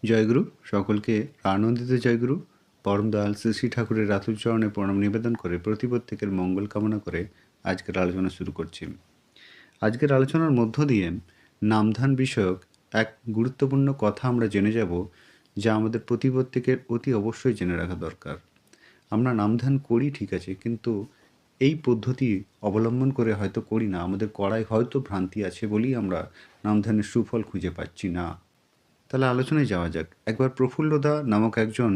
জয়গুরু। সকলকে আনন্দিত জয়গুরু। পরম দয়াল শ্রী শ্রী ঠাকুরের রাতুচরণে প্রণাম নিবেদন করে প্রত্যেকের মঙ্গল কামনা করে আজকের আলোচনা শুরু করছি। আজকের আলোচনার মধ্য দিয়ে নামধান বিষয়ক এক গুরুত্বপূর্ণ কথা আমরা জেনে যাব, যা আমাদের প্রত্যেকের অতি অবশ্যই জেনে রাখা দরকার। আমরা নামধান করি ঠিক আছে, কিন্তু এই পদ্ধতি অবলম্বন করে হয়তো করি না। আমাদের করায় হয়তো ভ্রান্তি আছে বলেই আমরা নামধানের সুফল খুঁজে পাচ্ছি না। তাহলে আলোচনায় যাওয়া যাক। একবার প্রফুল্লদা নামক একজন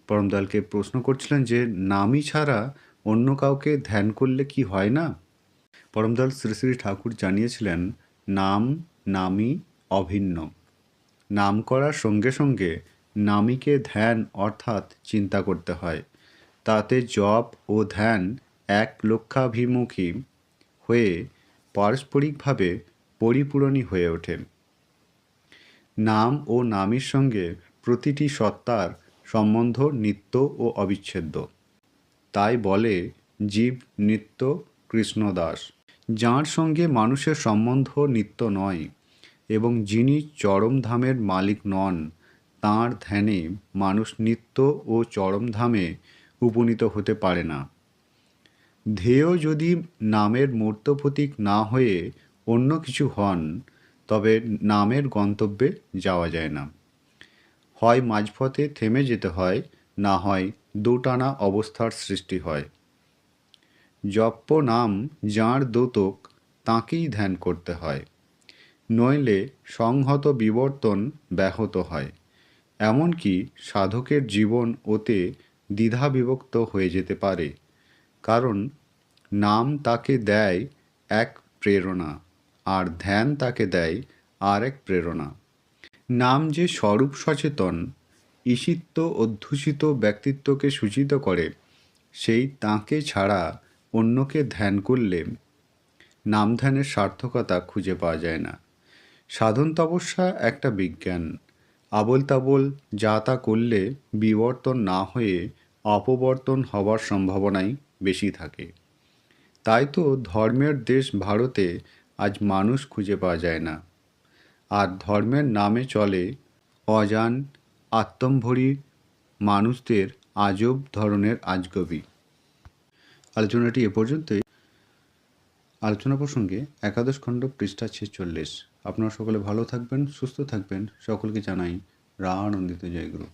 পরমদয়ালকে প্রশ্ন করছিলেন যে, নামই ছাড়া অন্য কাউকে ধ্যান করলে কি হয় না? পরমদয়াল শ্রী শ্রী ঠাকুর জানিয়েছিলেন, নাম নামই অভিন্ন। নাম করার সঙ্গে সঙ্গে নামীকে ধ্যান অর্থাৎ চিন্তা করতে হয়। তাতে জপ ও ধ্যান এক লক্ষ্যাভিমুখী হয়ে পারস্পরিকভাবে পরিপূরণী হয়ে ওঠে। নাম ও নামীর সঙ্গে প্রতিটি সত্তার সম্বন্ধ নিত্য ও অবিচ্ছেদ্য। তাই বলে জীব নিত্য কৃষ্ণদাস। যাঁর সঙ্গে মানুষের সম্বন্ধ নিত্য নয় এবং যিনি চরমধামের মালিক নন, তাঁর ধ্যানে মানুষ নিত্য ও চরমধামে উপনীত হতে পারে না। ধ্যেয় যদি নামের মূর্ত প্রতীক না হয়ে অন্য কিছু হন, তবে নামের গন্তব্যে যাওয়া যায় না। হয় মাঝপথে থেমে যেতে হয়, না হয় দোটানা অবস্থার সৃষ্টি হয়। জপ্য নাম যাঁর দোতক, তাঁকেই ধ্যান করতে হয়, নইলে সংহত বিবর্তন ব্যাহত হয়। এমনকি সাধকের জীবন ওতে দ্বিধাবিভক্ত হয়ে যেতে পারে, কারণ নাম তাকে দেয় এক প্রেরণা, আর ধ্যান তাকে দেয় আর এক প্রেরণা। নাম যে স্বরূপ সচেতন, ঈশিত্ব অধ্যুষিত ব্যক্তিত্বকে সূচিত করে, সেই তাঁকে ছাড়া অন্যকে ধ্যান করলে নাম ধ্যানের সার্থকতা খুঁজে পাওয়া যায় না। সাধন তপস্যা একটা বিজ্ঞান। আবোল তাবোল যা তা করলে বিবর্তন না হয়ে অপবর্তন হবার সম্ভাবনাই বেশি থাকে। তাই তো ধর্মের দেশ ভারতে আজ মানুষ খুঁজে পাওয়া যায় না, আর ধর্মের নামে চলে অজান আত্মম্ভরী মানুষদের আজব ধরনের আজগবি। আলোচনাটি এ পর্যন্তই। আলোচনা প্রসঙ্গে একাদশ খণ্ড পৃষ্ঠা 46। আপনারা সকলে ভালো থাকবেন, সুস্থ থাকবেন। সকলকে জানাই আনন্দিত জয়গুরু।